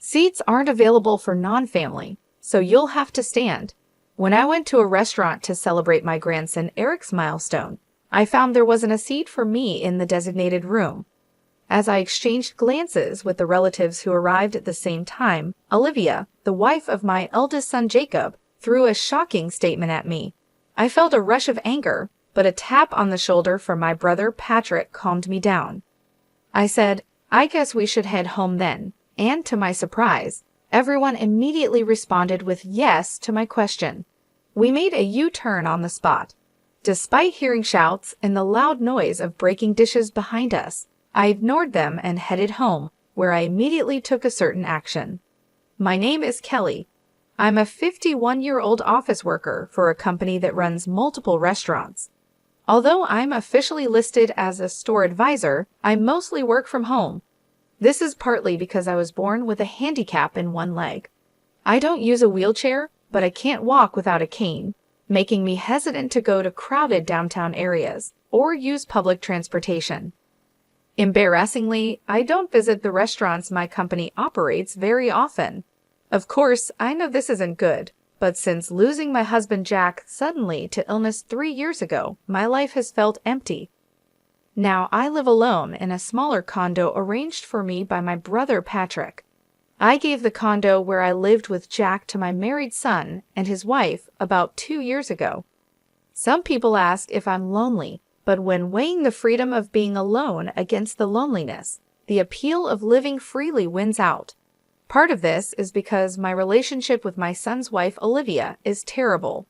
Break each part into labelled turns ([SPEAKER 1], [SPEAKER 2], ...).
[SPEAKER 1] Seats aren't available for non-family, so you'll have to stand. When I went to a restaurant to celebrate my grandson Eric's milestone, I found there wasn't a seat for me in the designated room. As I exchanged glances with the relatives who arrived at the same time, Olivia, the wife of my eldest son Jacob, threw a shocking statement at me. I felt a rush of anger, but a tap on the shoulder from my brother Patrick calmed me down. I said, "I guess we should head home then," and to my surprise, everyone immediately responded with yes to my question. We made a U-turn on the spot. Despite hearing shouts and the loud noise of breaking dishes behind us, I ignored them and headed home, where I immediately took a certain action. My name is Kelly. I'm a 51-year-old office worker for a company that runs multiple restaurants. Although I'm officially listed as a store advisor, I mostly work from home. This is partly because I was born with a handicap in one leg. I don't use a wheelchair, but I can't walk without a cane, making me hesitant to go to crowded downtown areas or use public transportation. Embarrassingly, I don't visit the restaurants my company operates very often. Of course, I know this isn't good, but since losing my husband Jack suddenly to illness 3 years ago, my life has felt empty. Now I live alone in a smaller condo arranged for me by my brother Patrick. I gave the condo where I lived with Jack to my married son and his wife about 2 years ago. Some people ask if I'm lonely, but when weighing the freedom of being alone against the loneliness, the appeal of living freely wins out. Part of this is because my relationship with my son's wife, Olivia, is terrible.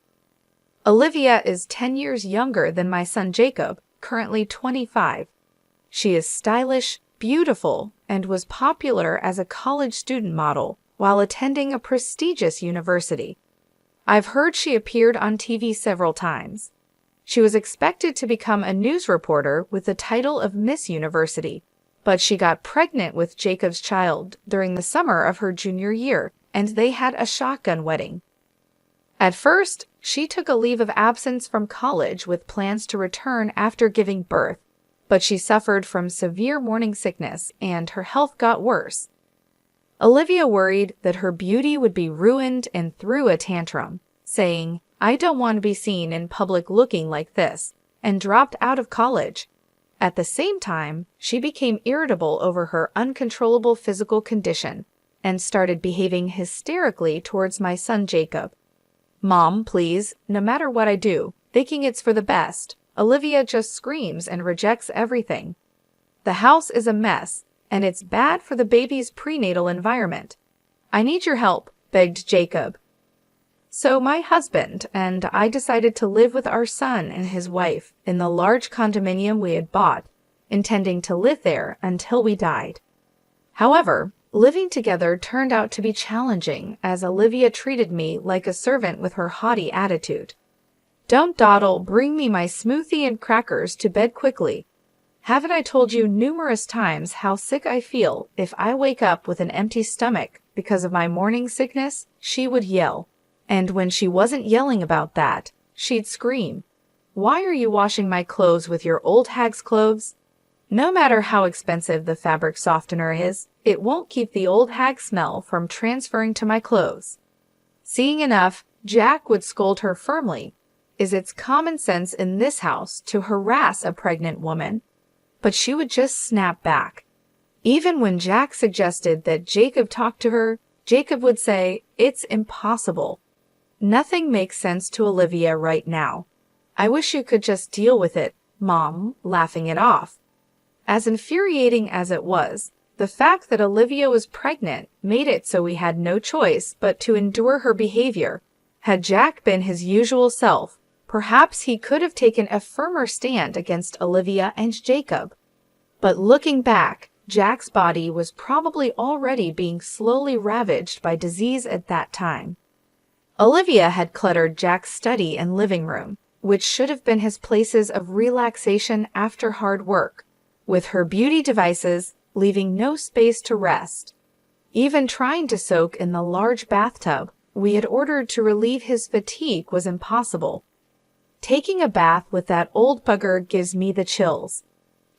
[SPEAKER 1] Olivia is 10 years younger than my son Jacob, currently 25. She is stylish, beautiful, and was popular as a college student model while attending a prestigious university. I've heard she appeared on TV several times. She was expected to become a news reporter with the title of Miss University, but she got pregnant with Jacob's child during the summer of her junior year, and they had a shotgun wedding. At first, she took a leave of absence from college with plans to return after giving birth, but she suffered from severe morning sickness and her health got worse. Olivia worried that her beauty would be ruined and threw a tantrum, saying, "I don't want to be seen in public looking like this," and dropped out of college. At the same time, she became irritable over her uncontrollable physical condition and started behaving hysterically towards my son Jacob. "Mom, please, no matter what I do, thinking it's for the best," Olivia just screams and rejects everything. "The house is a mess, and it's bad for the baby's prenatal environment. I need your help," begged Jacob. So my husband and I decided to live with our son and his wife in the large condominium we had bought, intending to live there until we died. However, living together turned out to be challenging as Olivia treated me like a servant with her haughty attitude. "Don't dawdle, bring me my smoothie and crackers to bed quickly. Haven't I told you numerous times how sick I feel if I wake up with an empty stomach because of my morning sickness?" she would yell. And when she wasn't yelling about that, she'd scream, "Why are you washing my clothes with your old hag's clothes? No matter how expensive the fabric softener is, it won't keep the old hag smell from transferring to my clothes." Seeing enough, Jack would scold her firmly. Is it common sense in this house to harass a pregnant woman? But she would just snap back. Even when Jack suggested that Jacob talk to her, Jacob would say, "It's impossible." Nothing makes sense to Olivia right now. "I wish you could just deal with it, Mom," laughing it off. As infuriating as it was, the fact that Olivia was pregnant made it so we had no choice but to endure her behavior. Had Jack been his usual self, perhaps he could have taken a firmer stand against Olivia and Jacob. But looking back, Jack's body was probably already being slowly ravaged by disease at that time. Olivia had cluttered Jack's study and living room, which should have been his places of relaxation after hard work, with her beauty devices, leaving no space to rest. Even trying to soak in the large bathtub we had ordered to relieve his fatigue was impossible. "Taking a bath with that old bugger gives me the chills.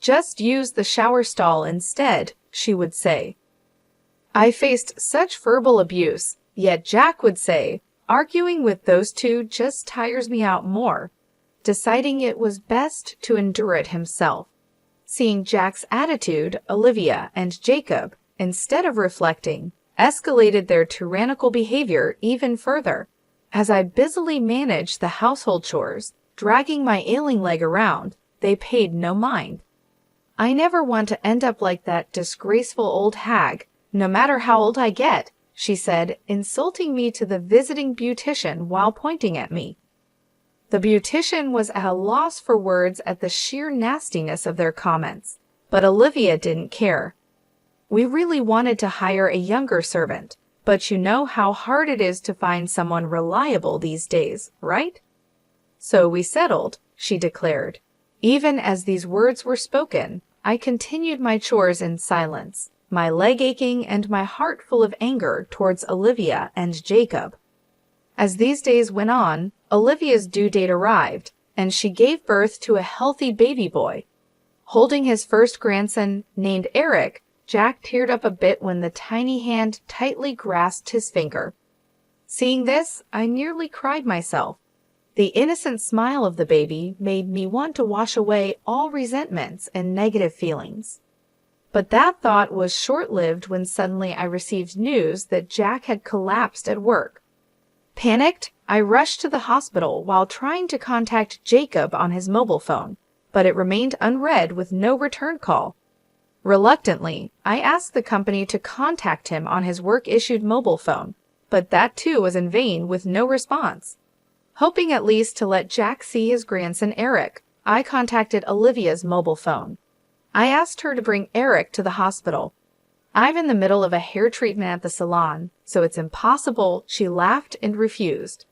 [SPEAKER 1] Just use the shower stall instead," she would say. I faced such verbal abuse, yet Jack would say, arguing with those two just tires me out more, deciding it was best to endure it himself. Seeing Jack's attitude, Olivia and Jacob, instead of reflecting, escalated their tyrannical behavior even further. As I busily managed the household chores, dragging my ailing leg around, they paid no mind. I never want to end up like that disgraceful old hag, no matter how old I get, she said, insulting me to the visiting beautician while pointing at me. The beautician was at a loss for words at the sheer nastiness of their comments, but Olivia didn't care. We really wanted to hire a younger servant, but you know how hard it is to find someone reliable these days, right? So we settled, she declared. Even as these words were spoken, I continued my chores in silence, my leg aching and my heart full of anger towards Olivia and Jacob. As these days went on, Olivia's due date arrived, and she gave birth to a healthy baby boy. Holding his first grandson, named Eric, Jack teared up a bit when the tiny hand tightly grasped his finger. Seeing this, I nearly cried myself. The innocent smile of the baby made me want to wash away all resentments and negative feelings. But that thought was short-lived when suddenly I received news that Jack had collapsed at work. Panicked, I rushed to the hospital while trying to contact Jacob on his mobile phone, but it remained unread with no return call. Reluctantly, I asked the company to contact him on his work-issued mobile phone, but that too was in vain with no response. Hoping at least to let Jack see his grandson Eric, I contacted Olivia's mobile phone. I asked her to bring Eric to the hospital. I'm in the middle of a hair treatment at the salon, so it's impossible, she laughed and refused.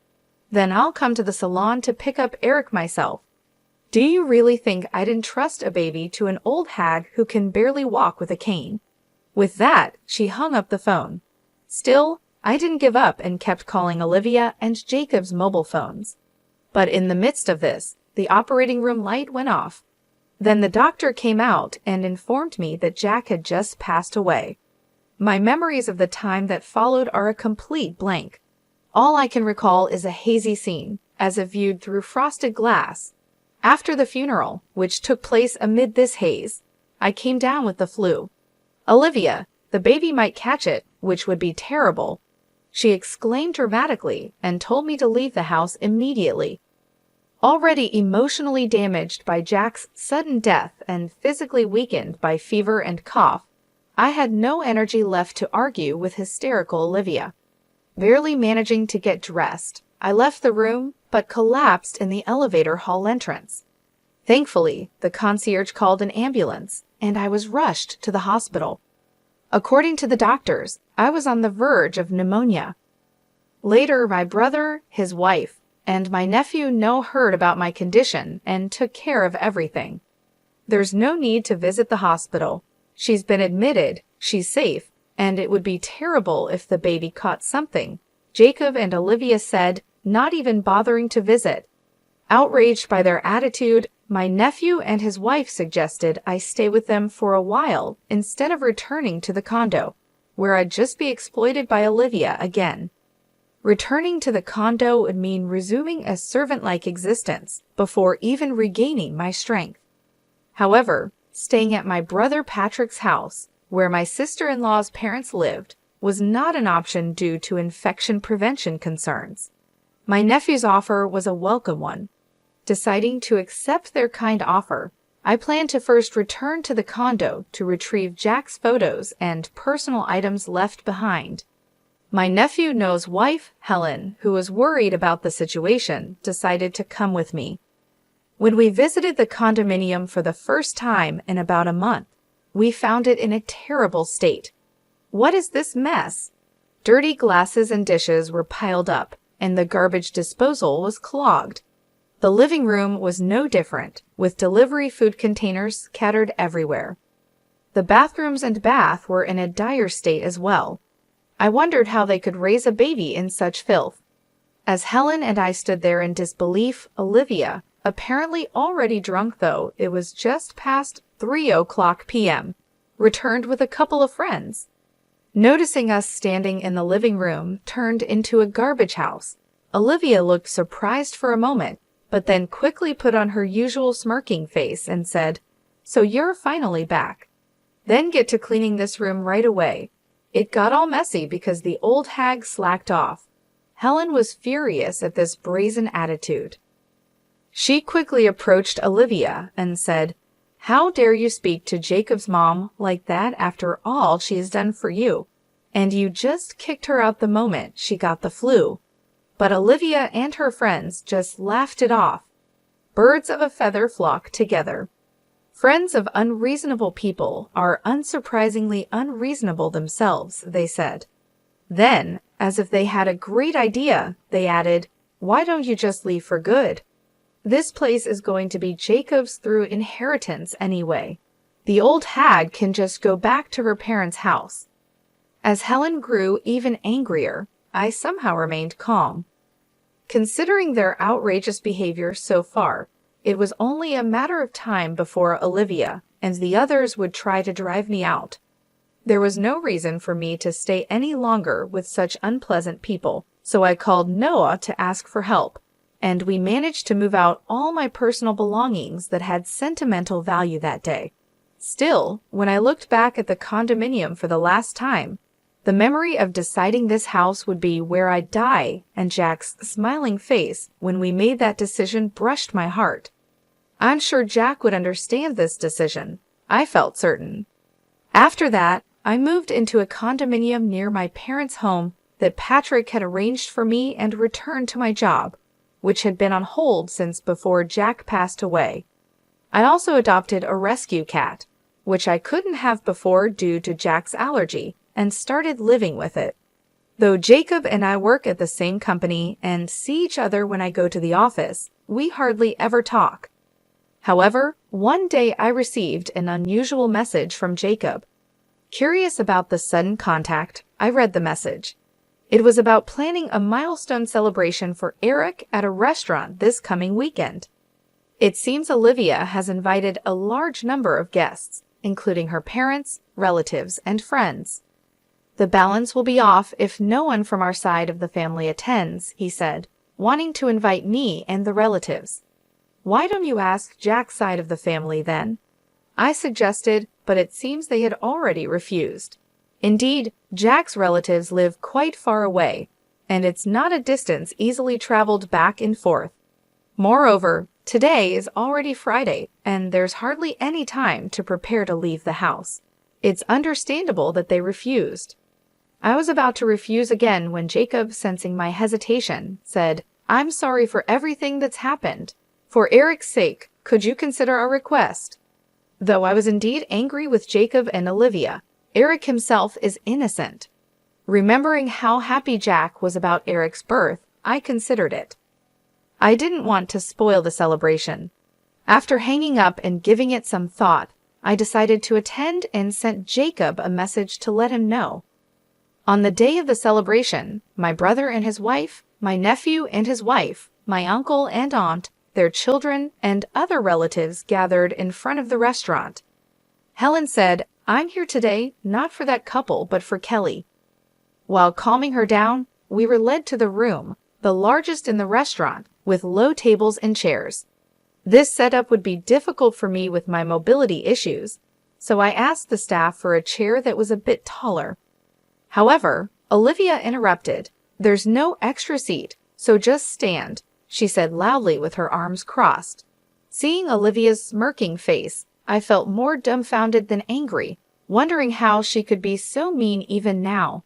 [SPEAKER 1] Then I'll come to the salon to pick up Eric myself. Do you really think I'd entrust a baby to an old hag who can barely walk with a cane? With that, she hung up the phone. Still, I didn't give up and kept calling Olivia and Jacob's mobile phones. But in the midst of this, the operating room light went off. Then the doctor came out and informed me that Jack had just passed away. My memories of the time that followed are a complete blank. All I can recall is a hazy scene, as if viewed through frosted glass. After the funeral, which took place amid this haze, I came down with the flu. Olivia, the baby might catch it, which would be terrible, she exclaimed dramatically and told me to leave the house immediately. Already emotionally damaged by Jack's sudden death and physically weakened by fever and cough, I had no energy left to argue with hysterical Olivia. Barely managing to get dressed, I left the room but collapsed in the elevator hall entrance. Thankfully, the concierge called an ambulance, and I was rushed to the hospital. According to the doctors, I was on the verge of pneumonia. Later, my brother, his wife, and my nephew heard about my condition and took care of everything. There's no need to visit the hospital. She's been admitted, she's safe, and it would be terrible if the baby caught something, Jacob and Olivia said, not even bothering to visit. Outraged by their attitude, my nephew and his wife suggested I stay with them for a while instead of returning to the condo, where I'd just be exploited by Olivia again. Returning to the condo would mean resuming a servant-like existence before even regaining my strength. However, staying at my brother Patrick's house, where my sister-in-law's parents lived, was not an option due to infection prevention concerns. My nephew's offer was a welcome one. Deciding to accept their kind offer, I planned to first return to the condo to retrieve Jack's photos and personal items left behind. My nephew's wife, Helen, who was worried about the situation, decided to come with me. When we visited the condominium for the first time in about a month, we found it in a terrible state. What is this mess? Dirty glasses and dishes were piled up, and the garbage disposal was clogged. The living room was no different, with delivery food containers scattered everywhere. The bathrooms and bath were in a dire state as well. I wondered how they could raise a baby in such filth. As Helen and I stood there in disbelief, Olivia, apparently already drunk though it was just past 3:00 p.m., returned with a couple of friends. Noticing us standing in the living room turned into a garbage house. Olivia looked surprised for a moment, but then quickly put on her usual smirking face and said, "So you're finally back. Then get to cleaning this room right away. It got all messy because the old hag slacked off." Helen was furious at this brazen attitude. She quickly approached Olivia and said, "How dare you speak to Jacob's mom like that after all she has done for you? And you just kicked her out the moment she got the flu." But Olivia and her friends just laughed it off. Birds of a feather flock together. Friends of unreasonable people are unsurprisingly unreasonable themselves, they said. Then, as if they had a great idea, they added, "Why don't you just leave for good? This place is going to be Jacob's through inheritance anyway. The old hag can just go back to her parents' house." As Helen grew even angrier, I somehow remained calm. Considering their outrageous behavior so far, it was only a matter of time before Olivia and the others would try to drive me out. There was no reason for me to stay any longer with such unpleasant people, so I called Noah to ask for help, and we managed to move out all my personal belongings that had sentimental value that day. Still, when I looked back at the condominium for the last time, the memory of deciding this house would be where I'd die and Jack's smiling face when we made that decision brushed my heart. I'm sure Jack would understand this decision. I felt certain. After that, I moved into a condominium near my parents' home that Patrick had arranged for me and returned to my job, which had been on hold since before Jack passed away. I also adopted a rescue cat, which I couldn't have before due to Jack's allergy, and started living with it. Though Jacob and I work at the same company and see each other when I go to the office, we hardly ever talk. However, one day I received an unusual message from Jacob. Curious about the sudden contact, I read the message. It was about planning a milestone celebration for Eric at a restaurant this coming weekend. It seems Olivia has invited a large number of guests, including her parents, relatives, and friends. "The balance will be off if no one from our side of the family attends," he said, wanting to invite me and the relatives. "Why don't you ask Jack's side of the family then?" I suggested, but it seems they had already refused. Indeed, Jack's relatives live quite far away, and it's not a distance easily traveled back and forth. Moreover, today is already Friday, and there's hardly any time to prepare to leave the house. It's understandable that they refused. I was about to refuse again when Jacob, sensing my hesitation, said, "I'm sorry for everything that's happened. For Eric's sake, could you consider a request?" Though I was indeed angry with Jacob and Olivia, Eric himself is innocent. Remembering how happy Jack was about Eric's birth, I considered it. I didn't want to spoil the celebration. After hanging up and giving it some thought, I decided to attend and sent Jacob a message to let him know. On the day of the celebration, my brother and his wife, my nephew and his wife, my uncle and aunt, their children, and other relatives gathered in front of the restaurant. Helen said, "I'm here today, not for that couple, but for Kelly." While calming her down, we were led to the room, the largest in the restaurant, with low tables and chairs. This setup would be difficult for me with my mobility issues, so I asked the staff for a chair that was a bit taller. However, Olivia interrupted. "There's no extra seat, so just stand," she said loudly with her arms crossed. Seeing Olivia's smirking face, I felt more dumbfounded than angry, wondering how she could be so mean even now.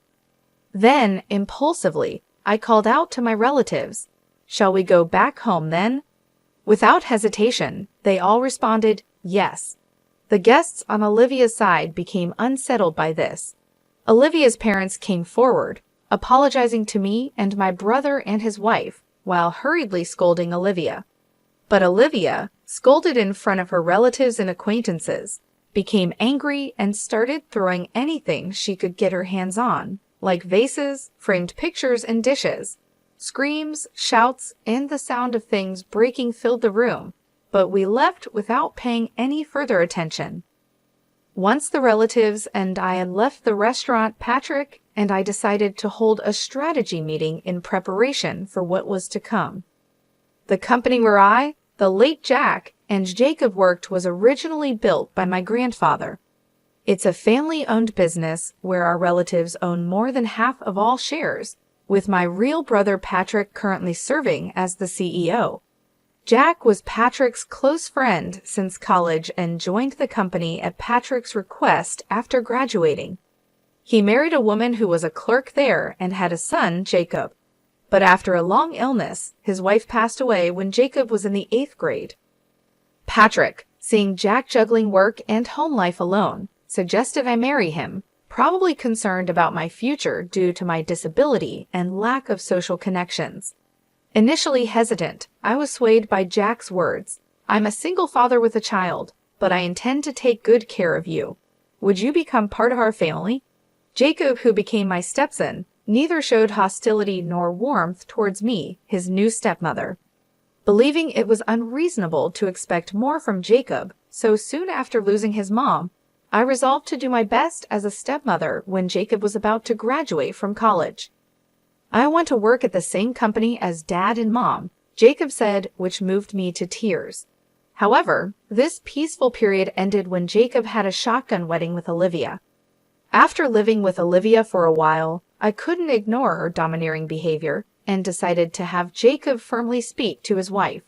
[SPEAKER 1] Then, impulsively, I called out to my relatives, "Shall we go back home then?" Without hesitation, they all responded, "Yes." The guests on Olivia's side became unsettled by this. Olivia's parents came forward, apologizing to me and my brother and his wife, while hurriedly scolding Olivia. But Olivia, scolded in front of her relatives and acquaintances, became angry and started throwing anything she could get her hands on, like vases, framed pictures, and dishes. Screams, shouts, and the sound of things breaking filled the room, but we left without paying any further attention. Once the relatives and I had left the restaurant, Patrick and I decided to hold a strategy meeting in preparation for what was to come. The company where I, the late Jack, and Jacob worked was originally built by my grandfather. It's a family-owned business where our relatives own more than half of all shares, with my real brother Patrick currently serving as the CEO. Jack was Patrick's close friend since college and joined the company at Patrick's request after graduating. He married a woman who was a clerk there and had a son, Jacob. But after a long illness, his wife passed away when Jacob was in the 8th grade. Patrick, seeing Jack juggling work and home life alone, suggested I marry him, probably concerned about my future due to my disability and lack of social connections. Initially hesitant, I was swayed by Jack's words. "I'm a single father with a child, but I intend to take good care of you. Would you become part of our family?" Jacob, who became my stepson, neither showed hostility nor warmth towards me, his new stepmother. Believing it was unreasonable to expect more from Jacob so soon after losing his mom, I resolved to do my best as a stepmother when Jacob was about to graduate from college. "I want to work at the same company as Dad and Mom," Jacob said, which moved me to tears. However, this peaceful period ended when Jacob had a shotgun wedding with Olivia. After living with Olivia for a while, I couldn't ignore her domineering behavior and decided to have Jacob firmly speak to his wife.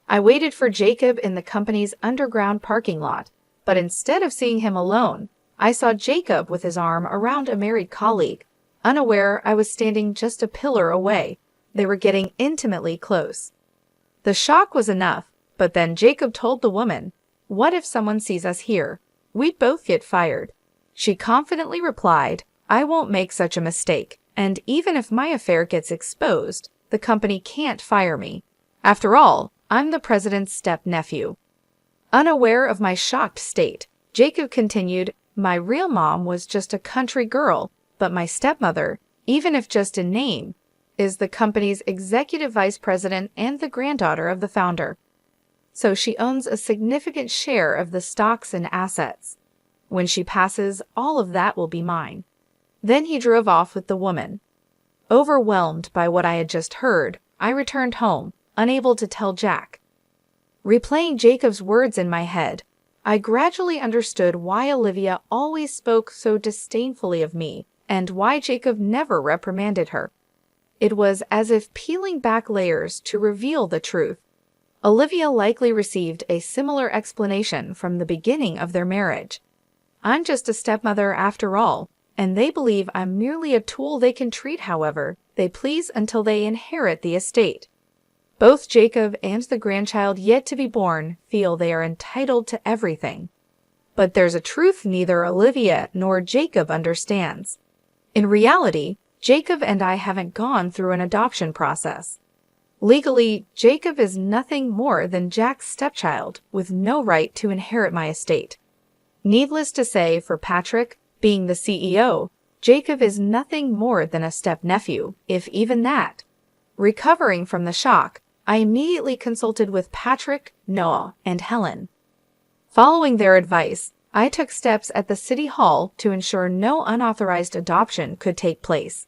[SPEAKER 1] I waited for Jacob in the company's underground parking lot, but instead of seeing him alone, I saw Jacob with his arm around a married colleague, unaware I was standing just a pillar away. They were getting intimately close. The shock was enough, but then Jacob told the woman, "What if someone sees us here? We'd both get fired." She confidently replied, "I won't make such a mistake, and even if my affair gets exposed, the company can't fire me. After all, I'm the president's step-nephew." Unaware of my shocked state, Jacob continued, "My real mom was just a country girl, but my stepmother, even if just in name, is the company's executive vice president and the granddaughter of the founder. So she owns a significant share of the stocks and assets. When she passes, all of that will be mine." Then he drove off with the woman. Overwhelmed by what I had just heard, I returned home, unable to tell Jack. Replaying Jacob's words in my head, I gradually understood why Olivia always spoke so disdainfully of me and why Jacob never reprimanded her. It was as if peeling back layers to reveal the truth. Olivia likely received a similar explanation from the beginning of their marriage. I'm just a stepmother after all, and they believe I'm merely a tool they can treat however they please until they inherit the estate. Both Jacob and the grandchild yet to be born feel they are entitled to everything. But there's a truth neither Olivia nor Jacob understands. In reality, Jacob and I haven't gone through an adoption process. Legally, Jacob is nothing more than Jack's stepchild with no right to inherit my estate. Needless to say, for Patrick, being the CEO, Jacob is nothing more than a step-nephew, if even that. Recovering from the shock, I immediately consulted with Patrick, Noah, and Helen. Following their advice, I took steps at the City Hall to ensure no unauthorized adoption could take place.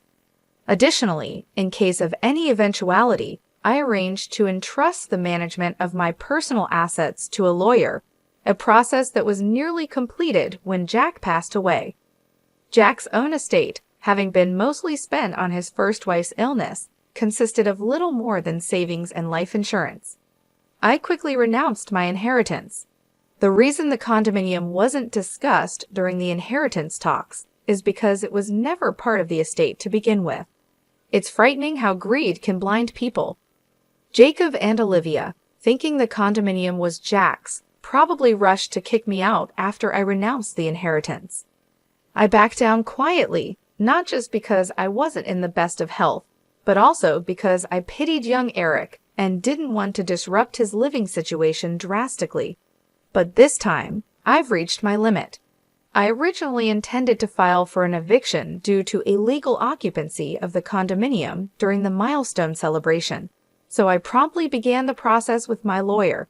[SPEAKER 1] Additionally, in case of any eventuality, I arranged to entrust the management of my personal assets to a lawyer, a process that was nearly completed when Jack passed away. Jack's own estate, having been mostly spent on his first wife's illness, consisted of little more than savings and life insurance. I quickly renounced my inheritance. The reason the condominium wasn't discussed during the inheritance talks is because it was never part of the estate to begin with. It's frightening how greed can blind people. Jacob and Olivia, thinking the condominium was Jack's, probably rushed to kick me out after I renounced the inheritance. I backed down quietly, not just because I wasn't in the best of health, but also because I pitied young Eric and didn't want to disrupt his living situation drastically. But this time, I've reached my limit. I originally intended to file for an eviction due to illegal occupancy of the condominium during the milestone celebration, so I promptly began the process with my lawyer.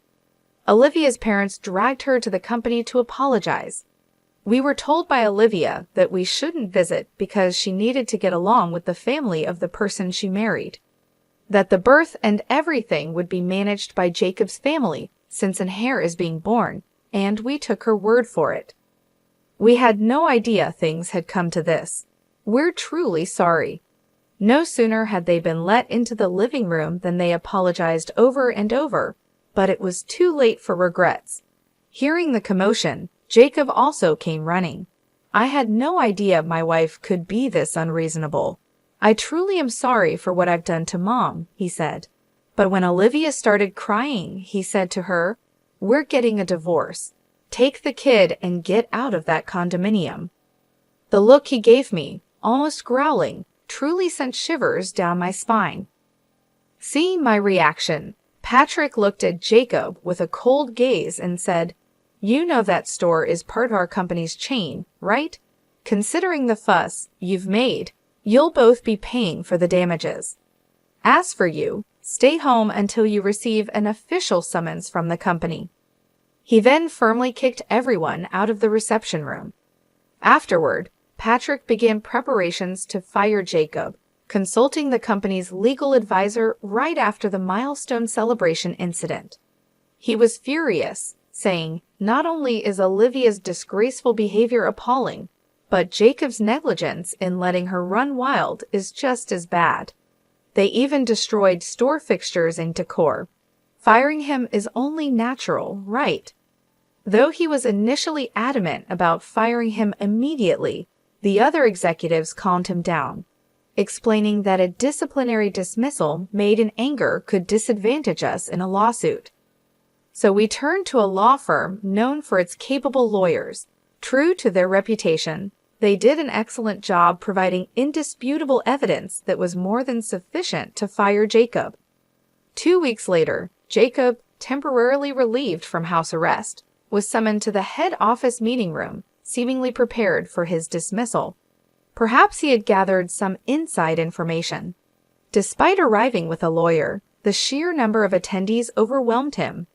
[SPEAKER 1] Olivia's parents dragged her to the company to apologize. We were told by Olivia that we shouldn't visit because she needed to get along with the family of the person she married. That the birth and everything would be managed by Jacob's family since an heir is being born, and we took her word for it. We had no idea things had come to this. We're truly sorry. No sooner had they been let into the living room than they apologized over and over, but it was too late for regrets. Hearing the commotion, Jacob also came running. I had no idea my wife could be this unreasonable. I truly am sorry for what I've done to Mom, he said. But when Olivia started crying, he said to her, "We're getting a divorce. Take the kid and get out of that condominium." The look he gave me, almost growling, truly sent shivers down my spine. Seeing my reaction, Patrick looked at Jacob with a cold gaze and said, "You know that store is part of our company's chain, right? Considering the fuss you've made, you'll both be paying for the damages. As for you, stay home until you receive an official summons from the company." He then firmly kicked everyone out of the reception room. Afterward, Patrick began preparations to fire Jacob, consulting the company's legal advisor right after the milestone celebration incident. He was furious, saying, "Not only is Olivia's disgraceful behavior appalling, but Jacob's negligence in letting her run wild is just as bad. They even destroyed store fixtures and decor. Firing him is only natural, right?" Though he was initially adamant about firing him immediately, the other executives calmed him down, explaining that a disciplinary dismissal made in anger could disadvantage us in a lawsuit. So we turned to a law firm known for its capable lawyers. True to their reputation, they did an excellent job providing indisputable evidence that was more than sufficient to fire Jacob. 2 weeks later, Jacob, temporarily relieved from house arrest, was summoned to the head office meeting room, seemingly prepared for his dismissal. Perhaps he had gathered some inside information. Despite arriving with a lawyer, the sheer number of attendees overwhelmed him.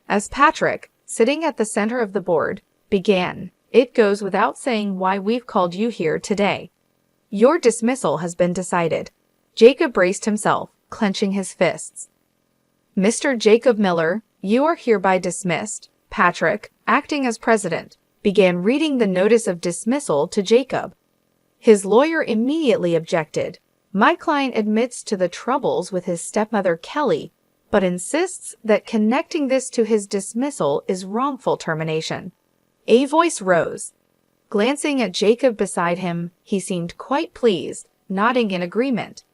[SPEAKER 1] As Patrick, sitting at the center of the board, began, "It goes without saying why we've called you here today. Your dismissal has been decided." Jacob braced himself, clenching his fists. "Mr. Jacob Miller, you are hereby dismissed." Patrick, acting as president, began reading the notice of dismissal to Jacob. His lawyer immediately objected. "My client admits to the troubles with his stepmother Kelly, but insists that connecting this to his dismissal is wrongful termination." A voice rose. Glancing at Jacob beside him, he seemed quite pleased, nodding in agreement.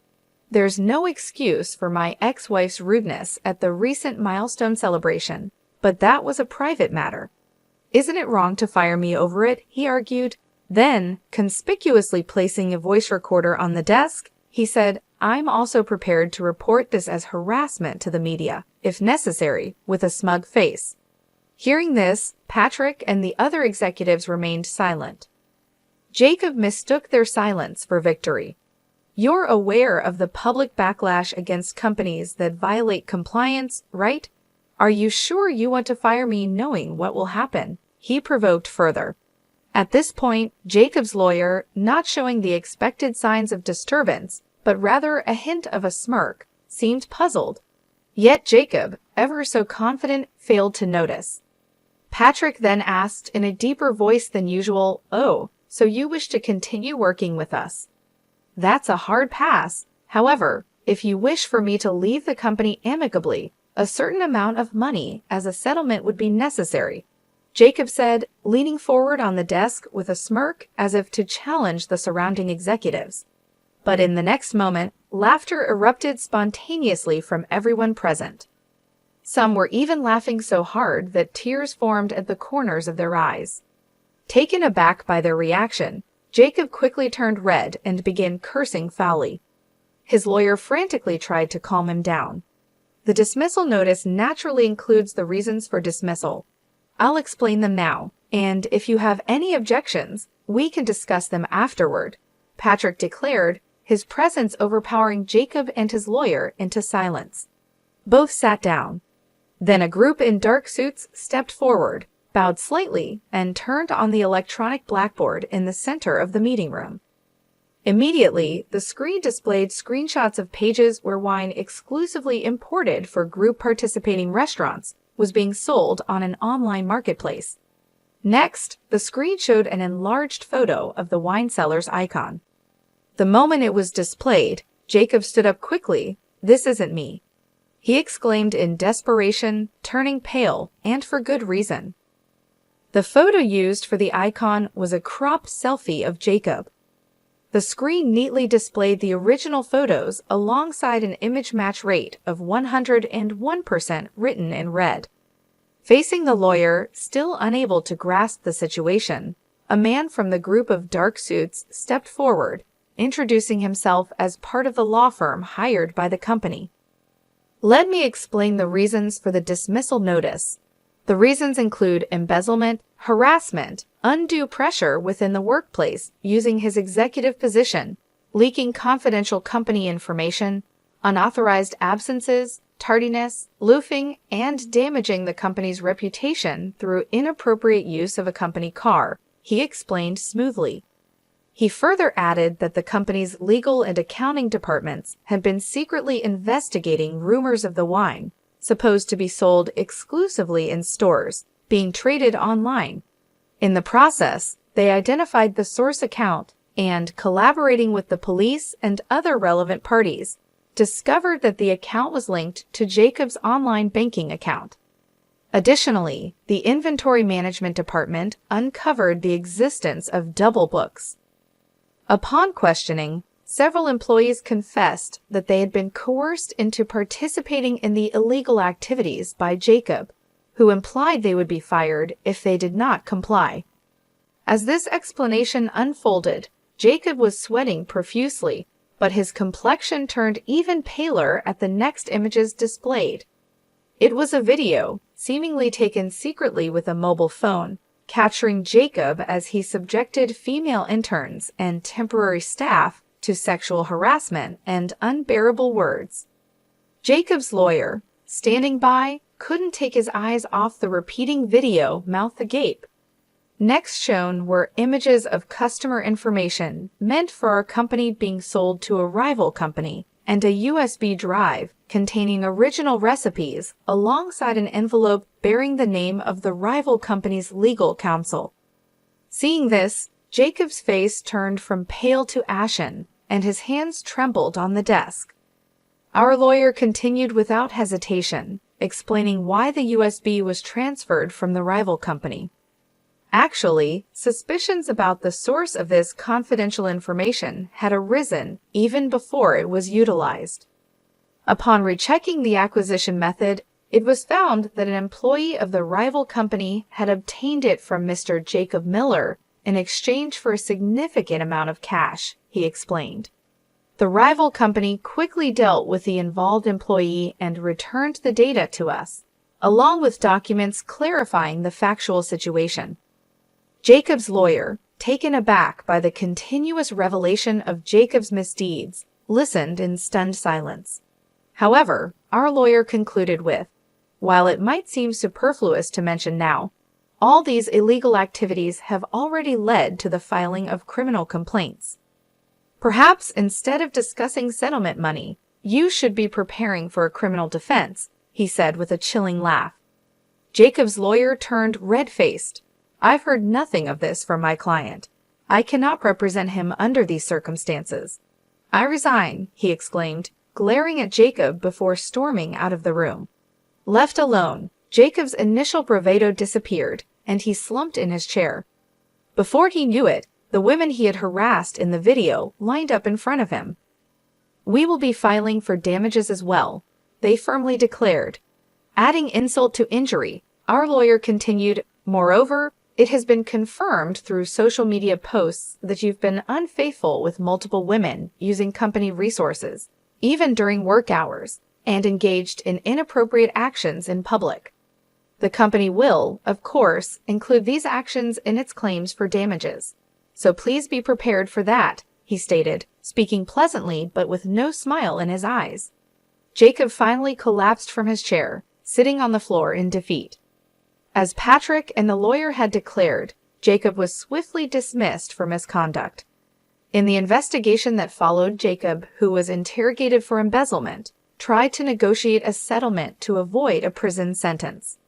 [SPEAKER 1] "There's no excuse for my ex-wife's rudeness at the recent milestone celebration, but that was a private matter. Isn't it wrong to fire me over it?" he argued. Then, conspicuously placing a voice recorder on the desk, he said, "I'm also prepared to report this as harassment to the media, if necessary," with a smug face. Hearing this, Patrick and the other executives remained silent. Jacob mistook their silence for victory. "You're aware of the public backlash against companies that violate compliance, right? Are you sure you want to fire me knowing what will happen?" he provoked further. At this point, Jacob's lawyer, not showing the expected signs of disturbance, but rather a hint of a smirk, seemed puzzled. Yet Jacob, ever so confident, failed to notice. Patrick then asked in a deeper voice than usual, "Oh, so you wish to continue working with us? That's a hard pass. However, if you wish for me to leave the company amicably, a certain amount of money as a settlement would be necessary," Jacob said, leaning forward on the desk with a smirk as if to challenge the surrounding executives. But in the next moment, laughter erupted spontaneously from everyone present. Some were even laughing so hard that tears formed at the corners of their eyes. Taken aback by their reaction, Jacob quickly turned red and began cursing foully. His lawyer frantically tried to calm him down. The dismissal notice naturally includes the reasons for dismissal. I'll explain them now, and if you have any objections, we can discuss them afterward, Patrick declared, his presence overpowering Jacob and his lawyer into silence. Both sat down. Then a group in dark suits stepped forward, bowed slightly, and turned on the electronic blackboard in the center of the meeting room. Immediately, the screen displayed screenshots of pages where wine exclusively imported for group participating restaurants was being sold on an online marketplace. Next, the screen showed an enlarged photo of the wine seller's icon. The moment it was displayed, Jacob stood up quickly. "This isn't me," he exclaimed in desperation, turning pale, and for good reason. The photo used for the icon was a cropped selfie of Jacob. The screen neatly displayed the original photos alongside an image match rate of 101% written in red. Facing the lawyer, still unable to grasp the situation, a man from the group of dark suits stepped forward, introducing himself as part of the law firm hired by the company. "Let me explain the reasons for the dismissal notice. The reasons include embezzlement, harassment, undue pressure within the workplace using his executive position, leaking confidential company information, unauthorized absences, tardiness, loafing, and damaging the company's reputation through inappropriate use of a company car," he explained smoothly. He further added that the company's legal and accounting departments had been secretly investigating rumors of the wine, supposed to be sold exclusively in stores, being traded online. In the process, they identified the source account and, collaborating with the police and other relevant parties, discovered that the account was linked to Jacob's online banking account. Additionally, the inventory management department uncovered the existence of double books. Upon questioning, several employees confessed that they had been coerced into participating in the illegal activities by Jacob, who implied they would be fired if they did not comply. As this explanation unfolded, Jacob was sweating profusely, but his complexion turned even paler at the next images displayed. It was a video, seemingly taken secretly with a mobile phone, capturing Jacob as he subjected female interns and temporary staff to sexual harassment and unbearable words. Jacob's lawyer, standing by, couldn't take his eyes off the repeating video, mouth agape. Next shown were images of customer information meant for our company being sold to a rival company, and a USB drive containing original recipes alongside an envelope bearing the name of the rival company's legal counsel. Seeing this, Jacob's face turned from pale to ashen, and his hands trembled on the desk. Our lawyer continued without hesitation, explaining why the USB was transferred from the rival company. Actually, suspicions about the source of this confidential information had arisen even before it was utilized. Upon rechecking the acquisition method, it was found that an employee of the rival company had obtained it from Mr. Jacob Miller in exchange for a significant amount of cash, he explained. The rival company quickly dealt with the involved employee and returned the data to us, along with documents clarifying the factual situation. Jacob's lawyer, taken aback by the continuous revelation of Jacob's misdeeds, listened in stunned silence. However, our lawyer concluded with, "While it might seem superfluous to mention now, all these illegal activities have already led to the filing of criminal complaints. Perhaps instead of discussing settlement money, you should be preparing for a criminal defense," he said with a chilling laugh. Jacob's lawyer turned red-faced. "I've heard nothing of this from my client. I cannot represent him under these circumstances. I resign," he exclaimed, glaring at Jacob before storming out of the room. Left alone, Jacob's initial bravado disappeared, and he slumped in his chair. Before he knew it, the women he had harassed in the video lined up in front of him. "We will be filing for damages as well," they firmly declared. Adding insult to injury, our lawyer continued, "Moreover, it has been confirmed through social media posts that you've been unfaithful with multiple women using company resources, even during work hours, and engaged in inappropriate actions in public. The company will, of course, include these actions in its claims for damages. So please be prepared for that," he stated, speaking pleasantly but with no smile in his eyes. Jacob finally collapsed from his chair, sitting on the floor in defeat. As Patrick and the lawyer had declared, Jacob was swiftly dismissed for misconduct. In the investigation that followed, Jacob, who was interrogated for embezzlement, tried to negotiate a settlement to avoid a prison sentence.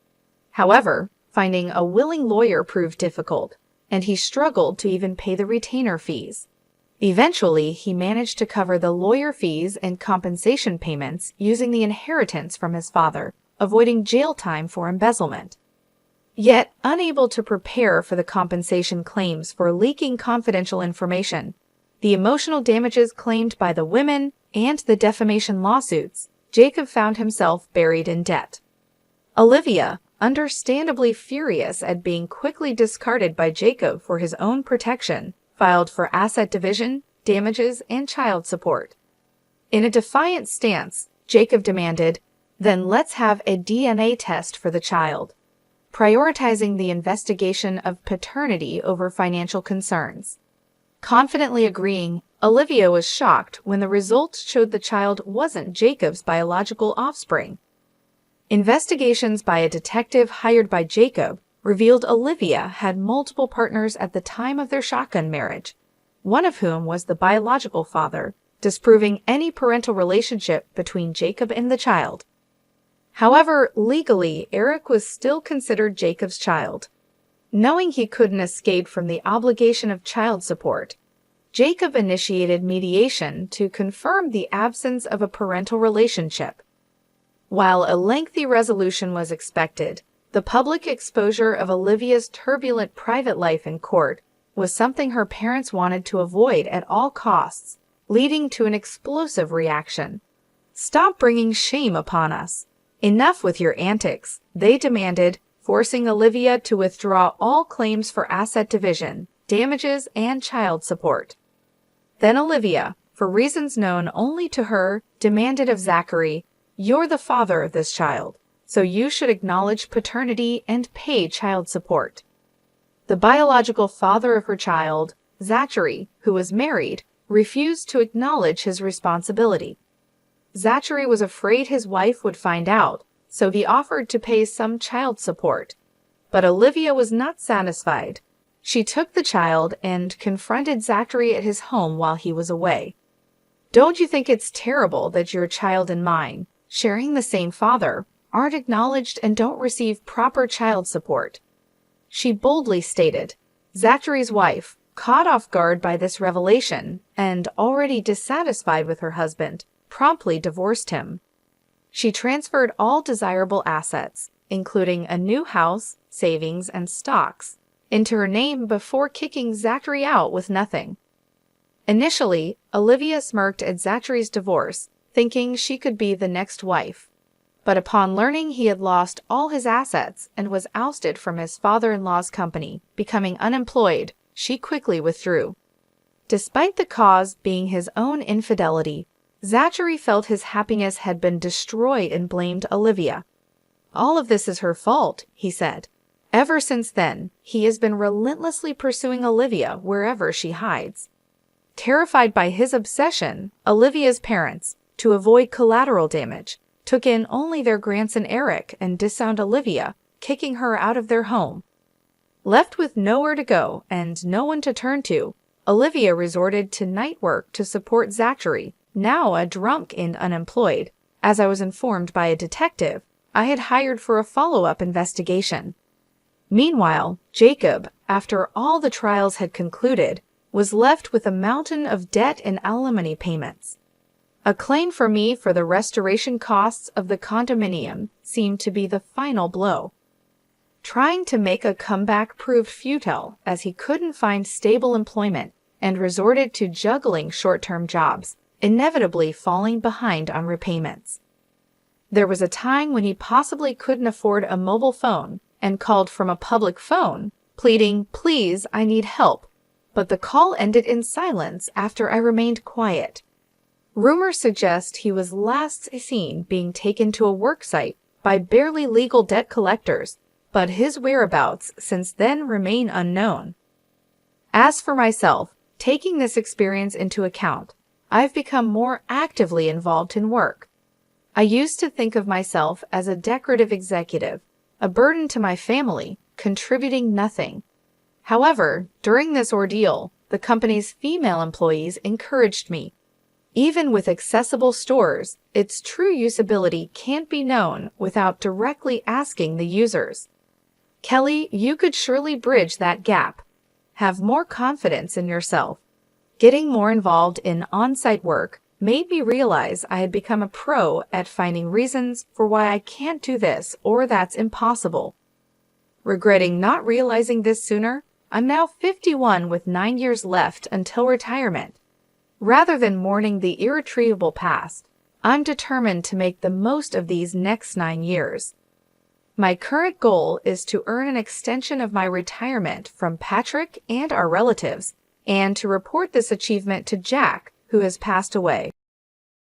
[SPEAKER 1] However, finding a willing lawyer proved difficult, and he struggled to even pay the retainer fees. Eventually, he managed to cover the lawyer fees and compensation payments using the inheritance from his father, avoiding jail time for embezzlement. Yet, unable to prepare for the compensation claims for leaking confidential information, the emotional damages claimed by the women, and the defamation lawsuits, Jacob found himself buried in debt. Olivia, understandably furious at being quickly discarded by Jacob for his own protection, filed for asset division, damages, and child support. In a defiant stance, Jacob demanded, "Then let's have a DNA test for the child," prioritizing the investigation of paternity over financial concerns. Confidently agreeing, Olivia was shocked when the results showed the child wasn't Jacob's biological offspring. Investigations by a detective hired by Jacob revealed Olivia had multiple partners at the time of their shotgun marriage, one of whom was the biological father, disproving any parental relationship between Jacob and the child. However, legally, Eric was still considered Jacob's child. Knowing he couldn't escape from the obligation of child support, Jacob initiated mediation to confirm the absence of a parental relationship. While a lengthy resolution was expected, the public exposure of Olivia's turbulent private life in court was something her parents wanted to avoid at all costs, leading to an explosive reaction. "Stop bringing shame upon us. Enough with your antics," they demanded, forcing Olivia to withdraw all claims for asset division, damages, and child support. Then Olivia, for reasons known only to her, demanded of Zachary, "You're the father of this child, so you should acknowledge paternity and pay child support." The biological father of her child, Zachary, who was married, refused to acknowledge his responsibility. Zachary was afraid his wife would find out, so he offered to pay some child support. But Olivia was not satisfied. She took the child and confronted Zachary at his home while he was away. "Don't you think it's terrible that your child and mine, sharing the same father, aren't acknowledged and don't receive proper child support?" she boldly stated. Zachary's wife, caught off guard by this revelation and already dissatisfied with her husband, promptly divorced him. She transferred all desirable assets, including a new house, savings, and stocks, into her name before kicking Zachary out with nothing. Initially, Olivia smirked at Zachary's divorce, thinking she could be the next wife. But upon learning he had lost all his assets and was ousted from his father-in-law's company, becoming unemployed, she quickly withdrew. Despite the cause being his own infidelity, Zachary felt his happiness had been destroyed and blamed Olivia. "All of this is her fault," he said. Ever since then, he has been relentlessly pursuing Olivia wherever she hides. Terrified by his obsession, Olivia's parents, to avoid collateral damage, took in only their grandson Eric and disowned Olivia, kicking her out of their home. Left with nowhere to go and no one to turn to, Olivia resorted to night work to support Zachary, now a drunk and unemployed. As I was informed by a detective I had hired for a follow-up investigation. Meanwhile, Jacob, after all the trials had concluded, was left with a mountain of debt and alimony payments. A claim for me for the restoration costs of the condominium seemed to be the final blow. Trying to make a comeback proved futile as he couldn't find stable employment and resorted to juggling short-term jobs, inevitably falling behind on repayments. There was a time when he possibly couldn't afford a mobile phone and called from a public phone, pleading, "Please, I need help," but the call ended in silence after I remained quiet. Rumors suggest he was last seen being taken to a work site by barely legal debt collectors, but his whereabouts since then remain unknown. As for myself, taking this experience into account, I've become more actively involved in work. I used to think of myself as a decorative executive, a burden to my family, contributing nothing. However, during this ordeal, the company's female employees encouraged me. Even with accessible stores, its true usability can't be known without directly asking the users. Kelly, you could surely bridge that gap. Have more confidence in yourself. Getting more involved in on-site work made me realize I had become a pro at finding reasons for why I can't do this or that's impossible. Regretting not realizing this sooner, I'm now 51 with 9 years left until retirement. Rather than mourning the irretrievable past, I'm determined to make the most of these next 9 years. My current goal is to earn an extension of my retirement from Patrick and our relatives, and to report this achievement to Jack, who has passed away.